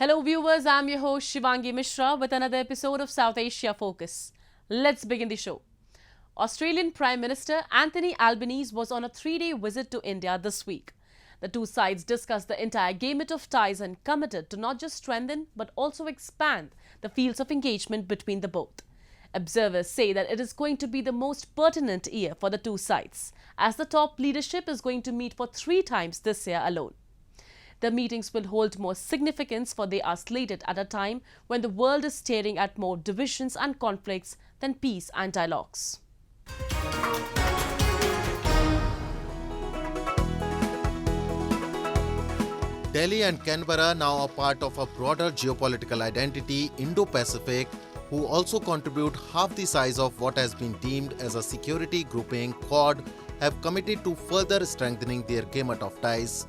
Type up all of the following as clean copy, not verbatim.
Hello viewers, I'm your host Shivangi Mishra with another episode of South Asia Focus. Let's begin the show. Australian Prime Minister Anthony Albanese was on a 3-day visit to India this week. The two sides discussed the entire gamut of ties and committed to not just strengthen but also expand the fields of engagement between the both. Observers say that it is going to be the most pertinent year for the two sides, as the top leadership is going to meet for 3 times this year alone. The meetings will hold more significance for they are slated at a time when the world is staring at more divisions and conflicts than peace and dialogues. Delhi and Canberra now are part of a broader geopolitical identity, Indo-Pacific, who also contribute half the size of what has been deemed as a security grouping, Quad, have committed to further strengthening their gamut of ties.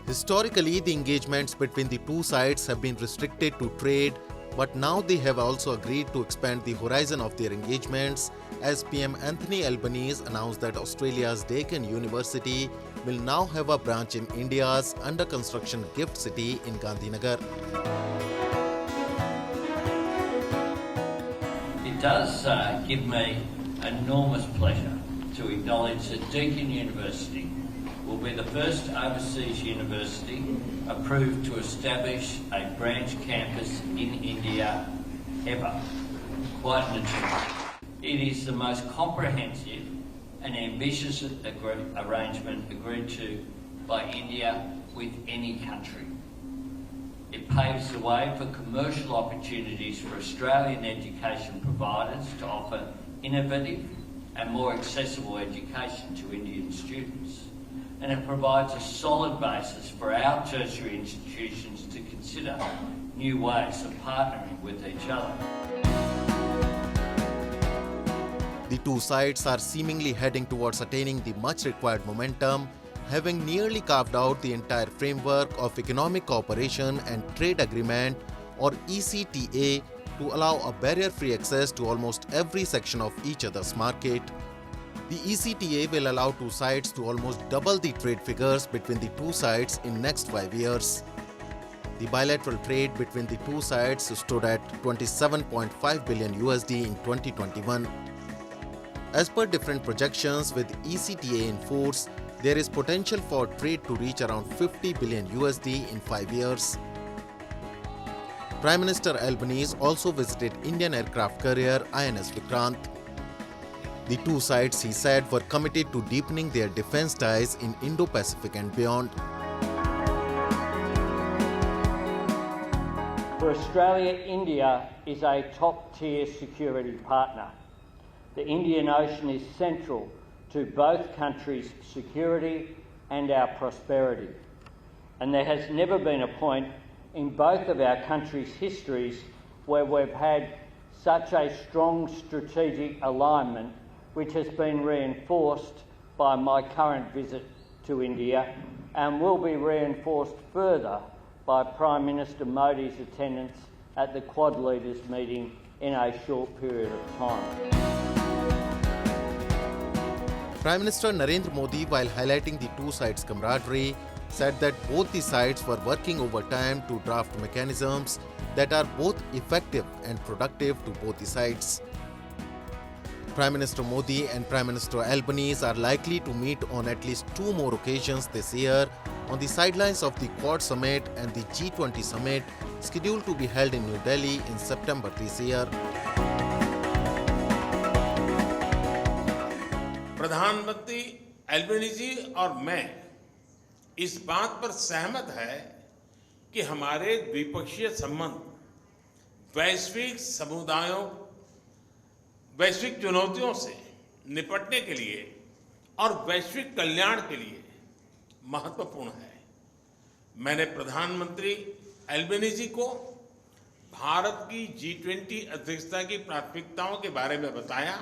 Historically, the engagements between the two sides have been restricted to trade, but now they have also agreed to expand the horizon of their engagements as PM Anthony Albanese announced that Australia's Deakin University will now have a branch in India's under-construction gift city in Gandhinagar. It does give me enormous pleasure to acknowledge that Deakin University will be the first overseas university approved to establish a branch campus in India ever. Quite an achievement. It is the most comprehensive and ambitious arrangement agreed to by India with any country. It paves the way for commercial opportunities for Australian education providers to offer innovative and more accessible education to Indian students. And it provides a solid basis for our tertiary institutions to consider new ways of partnering with each other. The two sides are seemingly heading towards attaining the much required momentum, having nearly carved out the entire framework of Economic Cooperation and Trade Agreement or ECTA to allow a barrier-free access to almost every section of each other's market. The ECTA will allow two sides to almost double the trade figures between the two sides in next 5 years. The bilateral trade between the two sides stood at $27.5 billion in 2021. As per different projections, with ECTA in force, there is potential for trade to reach around $50 billion in 5 years. Prime Minister Albanese also visited Indian aircraft carrier INS Vikrant. The two sides, he said, were committed to deepening their defense ties in Indo-Pacific and beyond. For Australia, India is a top-tier security partner. The Indian Ocean is central to both countries' security and our prosperity. And there has never been a point in both of our countries' histories where we've had such a strong strategic alignment, which has been reinforced by my current visit to India and will be reinforced further by Prime Minister Modi's attendance at the Quad Leaders meeting in a short period of time. Prime Minister Narendra Modi, while highlighting the two sides' camaraderie, said that both the sides were working overtime to draft mechanisms that are both effective and productive to both the sides. Prime Minister Modi and Prime Minister Albanese are likely to meet on at least 2 more occasions this year on the sidelines of the Quad Summit and the G20 Summit scheduled to be held in New Delhi in September this year. प्रधानमंत्री Albanese और मैं इस बात पर सहमत है कि हमारे द्विपक्षीय संबंध वैश्विक चुनौतियों से निपटने के लिए और वैश्विक कल्याण के लिए महत्वपूर्ण है। मैंने प्रधानमंत्री एल्बनीजी को भारत की G20 अध्यक्षता की प्राथमिकताओं के बारे में बताया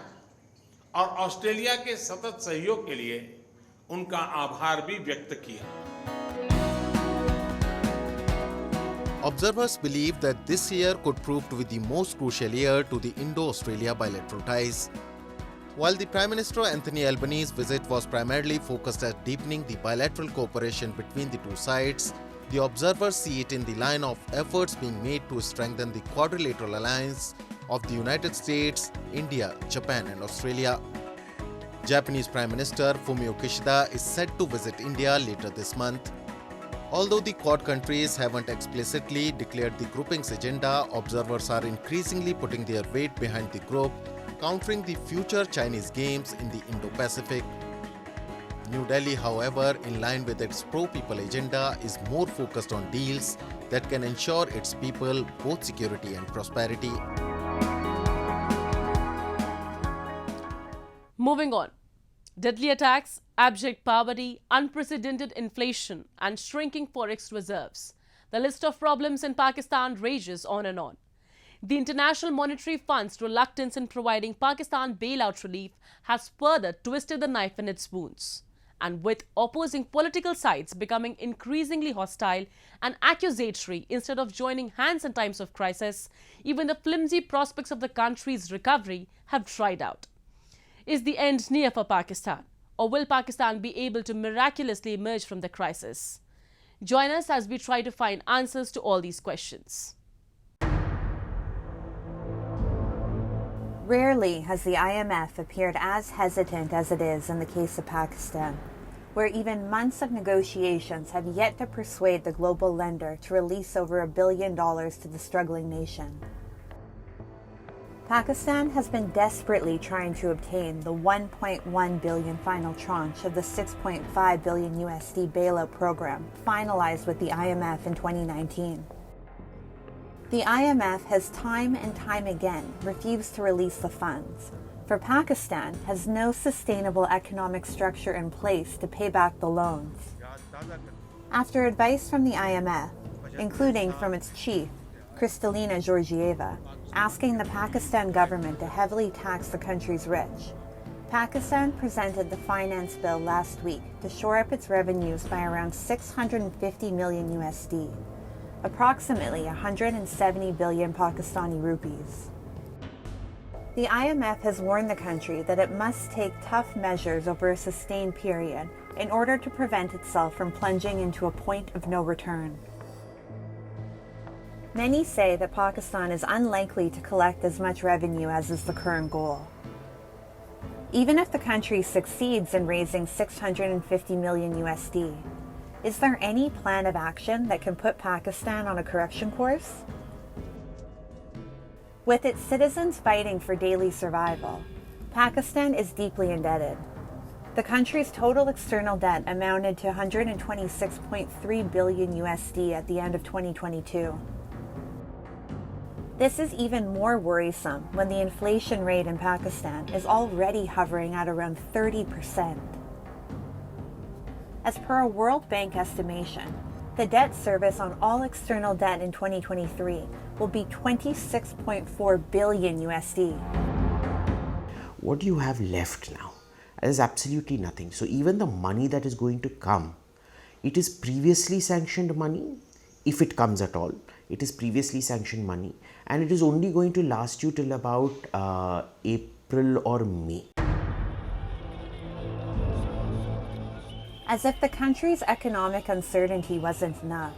और ऑस्ट्रेलिया के सतत सहयोग के लिए उनका आभार भी व्यक्त किया। Observers believe that this year could prove to be the most crucial year to the Indo-Australia bilateral ties. While the Prime Minister Anthony Albanese's visit was primarily focused at deepening the bilateral cooperation between the two sides, The observers see it in the line of efforts being made to strengthen the quadrilateral alliance of the United States, India, Japan and Australia. Japanese Prime Minister Fumio Kishida is set to visit India later this month. Although the Quad countries haven't explicitly declared the grouping's agenda, observers are increasingly putting their weight behind the group, countering the future Chinese games in the Indo-Pacific. New Delhi, however, in line with its pro-people agenda, is more focused on deals that can ensure its people both security and prosperity. Moving on. Deadly attacks, abject poverty, unprecedented inflation, and shrinking forex reserves. The list of problems in Pakistan rages on and on. The International Monetary Fund's reluctance in providing Pakistan bailout relief has further twisted the knife in its wounds. And with opposing political sides becoming increasingly hostile and accusatory instead of joining hands in times of crisis, even the flimsy prospects of the country's recovery have dried out. Is the end near for Pakistan? Or will Pakistan be able to miraculously emerge from the crisis? Join us as we try to find answers to all these questions. Rarely has the IMF appeared as hesitant as it is in the case of Pakistan, where even months of negotiations have yet to persuade the global lender to release over $1 billion to the struggling nation. Pakistan has been desperately trying to obtain the $1.1 billion final tranche of the $6.5 billion USD bailout program finalized with the IMF in 2019. The IMF has time and time again refused to release the funds, for Pakistan has no sustainable economic structure in place to pay back the loans. After advice from the IMF, including from its chief, Kristalina Georgieva, asking the Pakistan government to heavily tax the country's rich, Pakistan presented the finance bill last week to shore up its revenues by around 650 million USD, approximately 170 billion Pakistani rupees. The IMF has warned the country that it must take tough measures over a sustained period in order to prevent itself from plunging into a point of no return. Many say that Pakistan is unlikely to collect as much revenue as is the current goal. Even if the country succeeds in raising 650 million USD, is there any plan of action that can put Pakistan on a correction course? With its citizens fighting for daily survival, Pakistan is deeply indebted. The country's total external debt amounted to 126.3 billion USD at the end of 2022. This is even more worrisome when the inflation rate in Pakistan is already hovering at around 30%. As per a World Bank estimation, the debt service on all external debt in 2023 will be 26.4 billion USD. What do you have left now? There's absolutely nothing. So even the money that is going to come, it is previously sanctioned money, if it comes at all. It is previously sanctioned money, and it is only going to last you till about April or May. As if the country's economic uncertainty wasn't enough,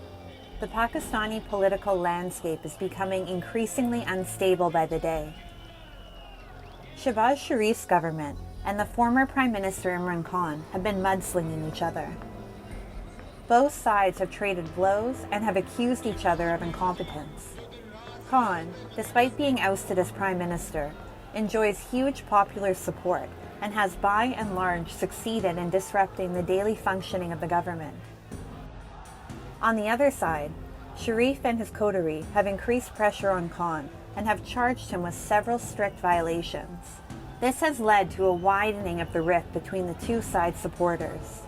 the Pakistani political landscape is becoming increasingly unstable by the day. Shehbaz Sharif's government and the former Prime Minister Imran Khan have been mudslinging each other. Both sides have traded blows and have accused each other of incompetence. Khan, despite being ousted as Prime Minister, enjoys huge popular support and has by and large succeeded in disrupting the daily functioning of the government. On the other side, Sharif and his coterie have increased pressure on Khan and have charged him with several strict violations. This has led to a widening of the rift between the two sides' supporters.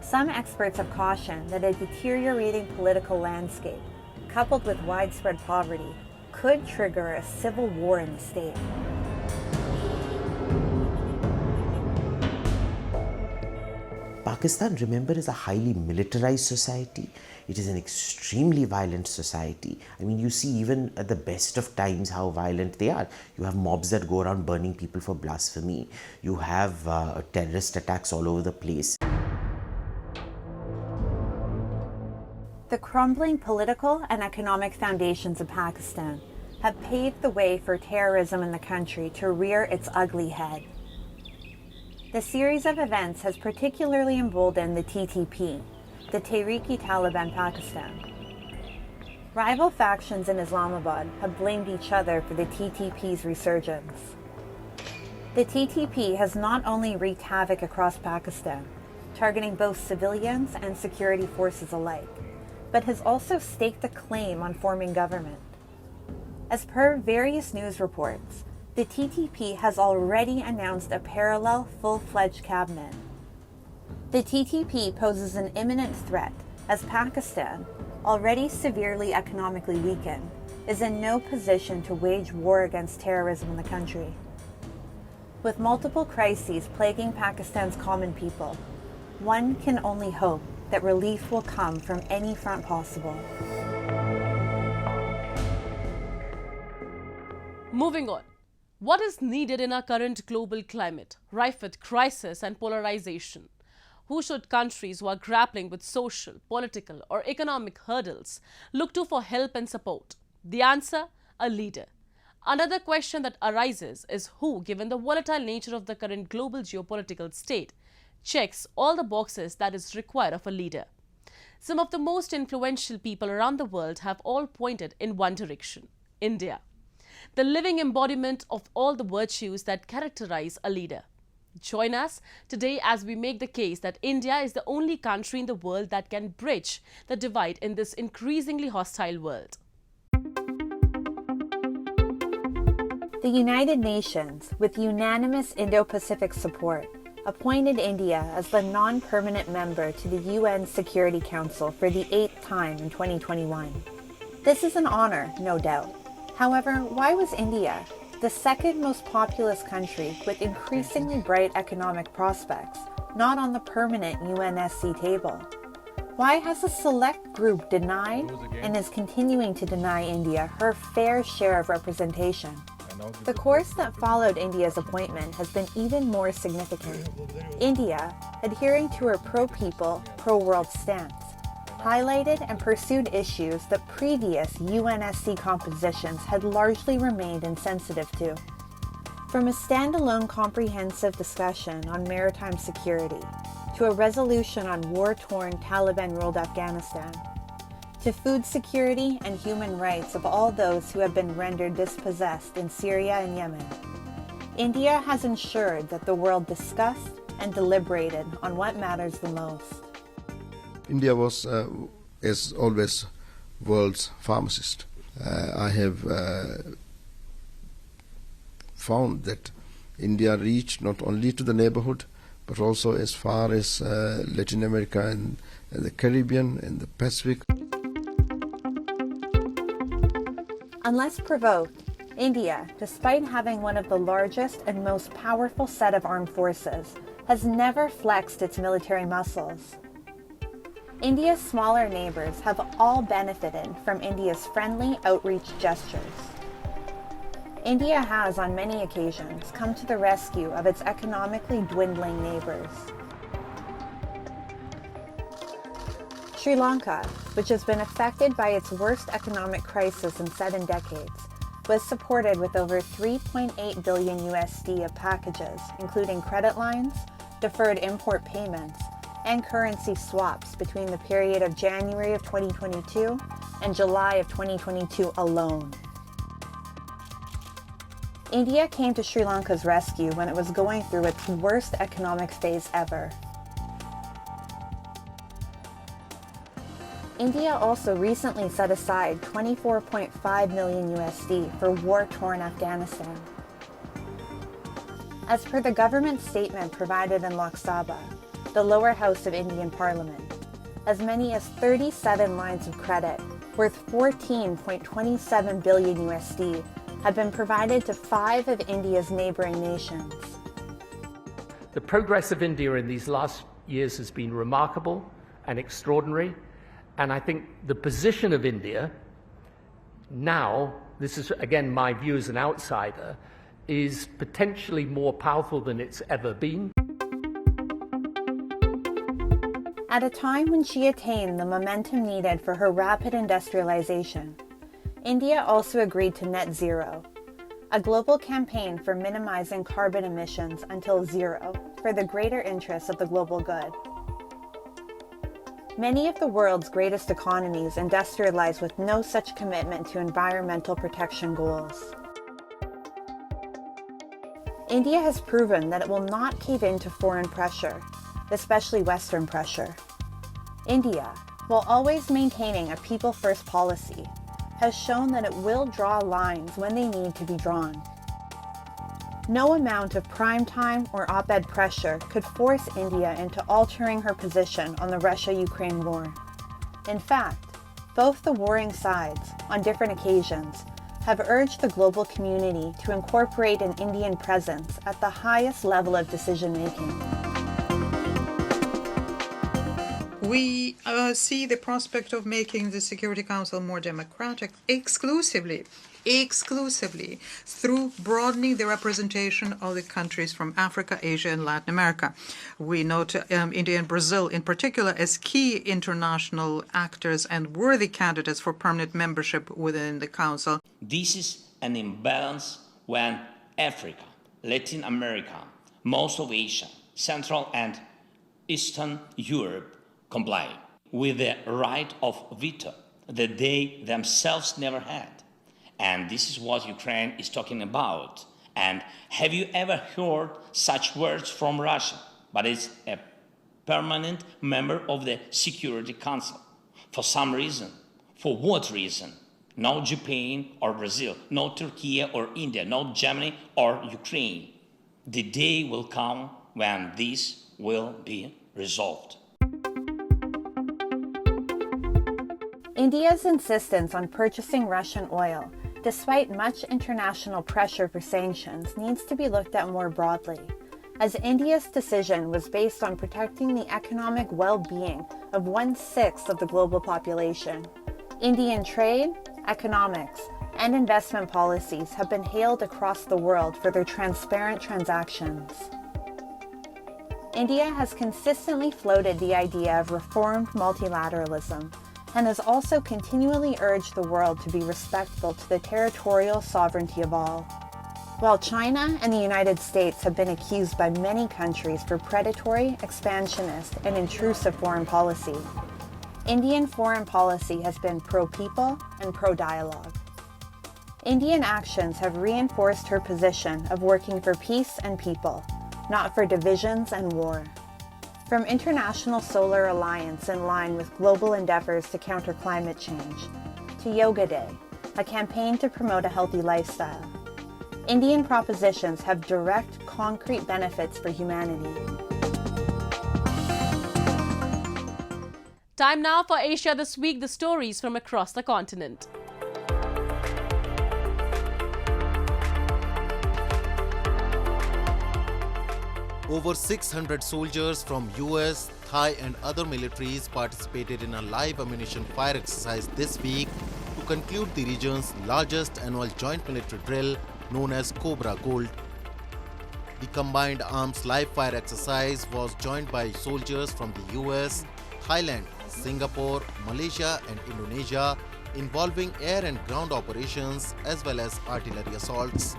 Some experts have cautioned that a deteriorating political landscape, coupled with widespread poverty, could trigger a civil war in the state. Pakistan, remember, is a highly militarized society. It is an extremely violent society. I mean, you see even at the best of times how violent they are. You have mobs that go around burning people for blasphemy. You have terrorist attacks all over the place. The crumbling political and economic foundations of Pakistan have paved the way for terrorism in the country to rear its ugly head. The series of events has particularly emboldened the TTP, the Tehreek-e-Taliban Pakistan. Rival factions in Islamabad have blamed each other for the TTP's resurgence. The TTP has not only wreaked havoc across Pakistan, targeting both civilians and security forces alike, but has also staked a claim on forming government. As per various news reports, the TTP has already announced a parallel full-fledged cabinet. The TTP poses an imminent threat as Pakistan, already severely economically weakened, is in no position to wage war against terrorism in the country. With multiple crises plaguing Pakistan's common people, one can only hope that relief will come from any front possible. Moving on. What is needed in our current global climate, rife with crisis and polarization? Who should countries who are grappling with social, political, or economic hurdles look to for help and support? The answer, a leader. Another question that arises is who, given the volatile nature of the current global geopolitical state, checks all the boxes that is required of a leader. Some of the most influential people around the world have all pointed in one direction: India, the living embodiment of all the virtues that characterize a leader. Join us today as we make the case that India is the only country in the world that can bridge the divide in this increasingly hostile world. The United Nations, with unanimous Indo-Pacific support, appointed India as the non-permanent member to the UN Security Council for the 8th time in 2021. This is an honor, no doubt. However, why was India, the second most populous country with increasingly bright economic prospects, not on the permanent UNSC table? Why has a select group denied and is continuing to deny India her fair share of representation? The course that followed India's appointment has been even more significant. India, adhering to her pro-people, pro-world stance, highlighted and pursued issues that previous UNSC compositions had largely remained insensitive to. From a standalone comprehensive discussion on maritime security, to a resolution on war-torn Taliban-ruled Afghanistan, to food security and human rights of all those who have been rendered dispossessed in Syria and Yemen, India has ensured that the world discussed and deliberated on what matters the most. India was, as always, world's pharmacist. I have found that India reached not only to the neighborhood, but also as far as Latin America and the Caribbean and the Pacific. Unless provoked, India, despite having one of the largest and most powerful set of armed forces, has never flexed its military muscles. India's smaller neighbors have all benefited from India's friendly outreach gestures. India has, on many occasions, come to the rescue of its economically dwindling neighbors. Sri Lanka, which has been affected by its worst economic crisis in 7 decades, was supported with over $3.8 billion USD of packages, including credit lines, deferred import payments, and currency swaps between the period of January of 2022 and July of 2022 alone. India came to Sri Lanka's rescue when it was going through its worst economic phase ever. India also recently set aside $24.5 million USD for war-torn Afghanistan. As per the government statement provided in Lok Sabha, the lower house of Indian Parliament, as many as 37 lines of credit worth $14.27 billion USD have been provided to 5 of India's neighboring nations. The progress of India in these last years has been remarkable and extraordinary, and I think the position of India now, this is again my view as an outsider, is potentially more powerful than it's ever been. At a time when she attained the momentum needed for her rapid industrialization, India also agreed to net zero, a global campaign for minimizing carbon emissions until zero for the greater interests of the global good. Many of the world's greatest economies industrialize with no such commitment to environmental protection goals. India has proven that it will not cave in to foreign pressure, especially Western pressure. India, while always maintaining a people-first policy, has shown that it will draw lines when they need to be drawn. No amount of prime time or op-ed pressure could force India into altering her position on the Russia-Ukraine war. In fact, both the warring sides, on different occasions, have urged the global community to incorporate an Indian presence at the highest level of decision-making. We see the prospect of making the Security Council more democratic exclusively through broadening the representation of the countries from Africa, Asia, and Latin America. We note India and Brazil in particular as key international actors and worthy candidates for permanent membership within the Council. This is an imbalance when Africa, Latin America, most of Asia, Central and Eastern Europe comply with the right of veto that they themselves never had. And this is what Ukraine is talking about. And have you ever heard such words from Russia? But it's a permanent member of the Security Council. For some reason. For what reason? No Japan or Brazil, no Turkey or India, no Germany or Ukraine. The day will come when this will be resolved. India's insistence on purchasing Russian oil, despite much international pressure for sanctions, needs to be looked at more broadly, as India's decision was based on protecting the economic well-being of 1/6 of the global population. Indian trade, economics, and investment policies have been hailed across the world for their transparent transactions. India has consistently floated the idea of reformed multilateralism, and has also continually urged the world to be respectful to the territorial sovereignty of all. While China and the United States have been accused by many countries for predatory, expansionist, and intrusive foreign policy, Indian foreign policy has been pro-people and pro-dialogue. Indian actions have reinforced her position of working for peace and people, not for divisions and war. From International Solar Alliance in line with global endeavors to counter climate change, to Yoga Day, a campaign to promote a healthy lifestyle, Indian propositions have direct, concrete benefits for humanity. Time now for Asia This Week, the stories from across the continent. Over 600 soldiers from US, Thai and other militaries participated in a live ammunition fire exercise this week to conclude the region's largest annual joint military drill known as Cobra Gold. The combined arms live fire exercise was joined by soldiers from the US, Thailand, Singapore, Malaysia and Indonesia, involving air and ground operations as well as artillery assaults.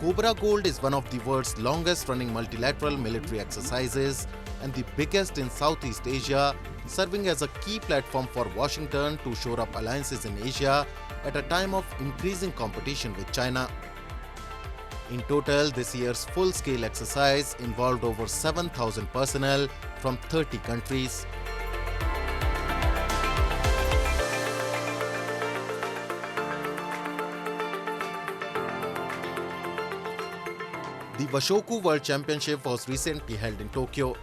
Cobra Gold is one of the world's longest-running multilateral military exercises and the biggest in Southeast Asia, serving as a key platform for Washington to shore up alliances in Asia at a time of increasing competition with China. In total, this year's full-scale exercise involved over 7,000 personnel from 30 countries. The Washoku World Championship was recently held in Tokyo.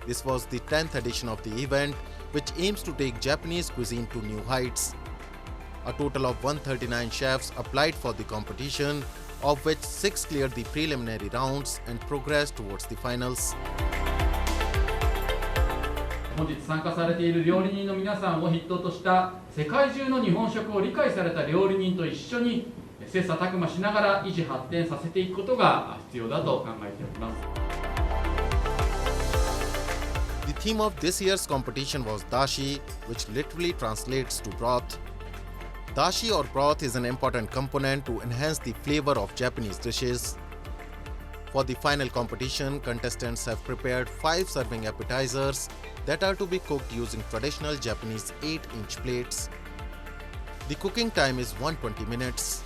This was the 10th edition of the event, which aims to take Japanese cuisine to new heights. A total of 139 chefs applied for the competition, of which 6 cleared the preliminary rounds and progressed towards the finals. 本日参加されている料理人の皆さんを筆頭とした世界中の日本食を理解された料理人と一緒に切磋琢磨しながら維持発展させていくことが必要だと考えております。The theme of this year's competition was dashi, which literally translates to broth. Dashi or broth is an important component to enhance the flavor of Japanese dishes. For the final competition, contestants have prepared 5 serving appetizers that are to be cooked using traditional Japanese 8-inch plates. The cooking time is 120 minutes.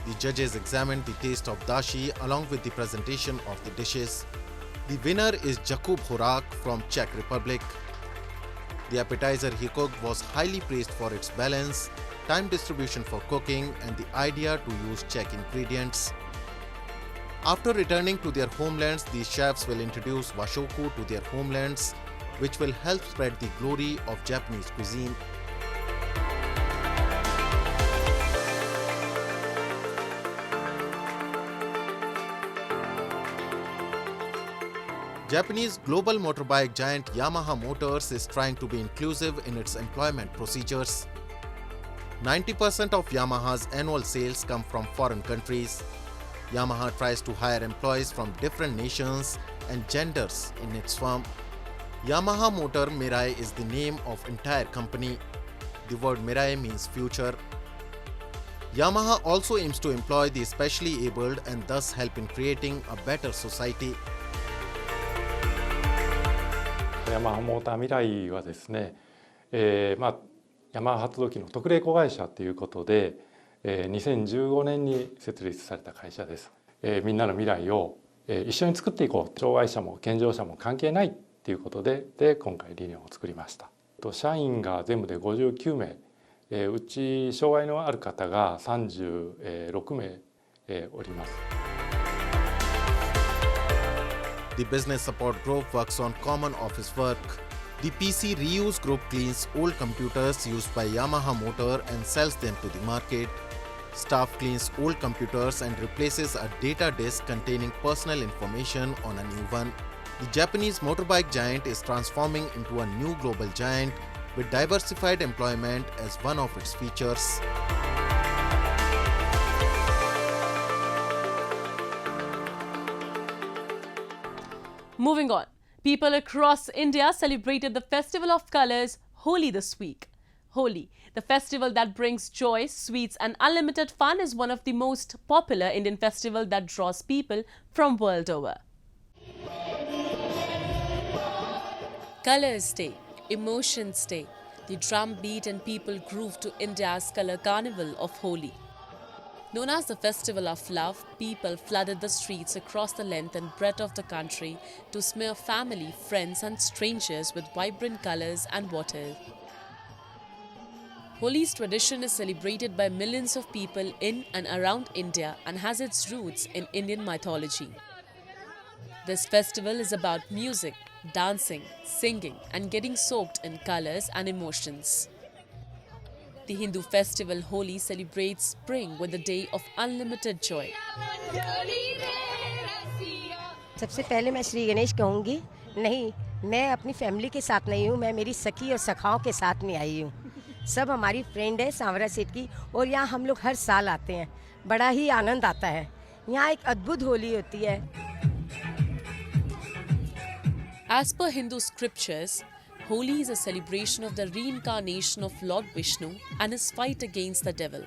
The judges examined the taste of dashi along with the presentation of the dishes. The winner is Jakub Horak from Czech Republic. The appetizer he cooked was highly praised for its balance, time distribution for cooking, and the idea to use Czech ingredients. After returning to their homelands, these chefs will introduce washoku to their homelands, which will help spread the glory of Japanese cuisine. Japanese global motorbike giant Yamaha Motors is trying to be inclusive in its employment procedures. 90% of Yamaha's annual sales come from foreign countries. Yamaha tries to hire employees from different nations and genders in its firm. Yamaha Motor Mirai is the name of entire company. The word Mirai means future. Yamaha also aims to employ the specially abled and thus help in creating a better society. ヤマハモーター未来はですね、ヤマハ発動機の特例子会社ということで、2015年に設立された会社です。みんなの未来を一緒に作っていこう。障害者も健常者も関係ないということで、今回理念を作りました。社員が全部で59名、うち障害のある方が36名おります。The business support group works on common office work. The PC reuse group cleans old computers used by Yamaha Motor and sells them to the market. Staff cleans old computers and replaces a data disk containing personal information on a new one. The Japanese motorbike giant is transforming into a new global giant with diversified employment as one of its features. Moving on, people across India celebrated the festival of colours, Holi, this week. Holi, the festival that brings joy, sweets and unlimited fun, is one of the most popular Indian festivals that draws people from world over. Colours Day, Emotions Day, the drum beat and people groove to India's colour carnival of Holi. Known as the Festival of Love, people flooded the streets across the length and breadth of the country to smear family, friends and strangers with vibrant colours and water. Holi's tradition is celebrated by millions of people in and around India and has its roots in Indian mythology. This festival is about music, dancing, singing and getting soaked in colours and emotions. The Hindu festival Holi celebrates spring with a day of unlimited joy. सबसे पहले मैं श्री गणेश कहूँगी, नहीं, मैं अपनी family के साथ नहीं हूँ, मैं मेरी सखी और सखाओं के साथ में आई हूँ। सब हमारी फ्रेंड है सांवरा सेठ की और यहाँ हम लोग हर साल आते हैं। बड़ा ही आनंद आता है। यहाँ एक अद्भुत होली होती है। As per Hindu scriptures, Holi is a celebration of the reincarnation of Lord Vishnu and his fight against the devil.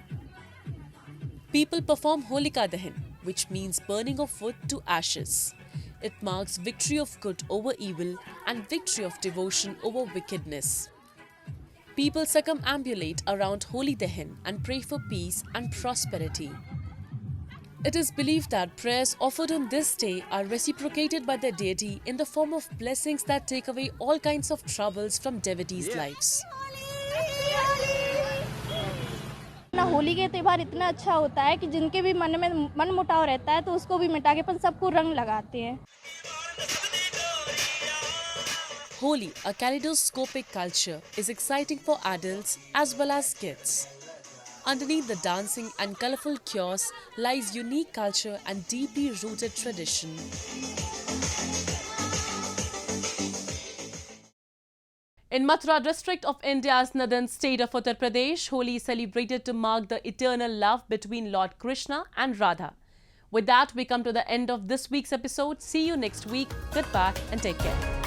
People perform Holika Dahan, which means burning of wood to ashes. It marks victory of good over evil and victory of devotion over wickedness. People circumambulate around Holi Dahan and pray for peace and prosperity. It is believed that prayers offered on this day are reciprocated by the deity in the form of blessings that take away all kinds of troubles from devotees' lives. Holi के त्यौहार इतना अच्छा होता है कि जिनके भी मन में मनमुटाव रहता है तो उसको भी मिटा के अपन सबको रंग लगाते हैं. Holi, a kaleidoscopic culture, is exciting for adults as well as kids. Underneath the dancing and colourful chaos lies unique culture and deeply rooted tradition. In Mathura district of India's northern state of Uttar Pradesh, Holi is celebrated to mark the eternal love between Lord Krishna and Radha. With that, we come to the end of this week's episode. See you next week. Goodbye and take care.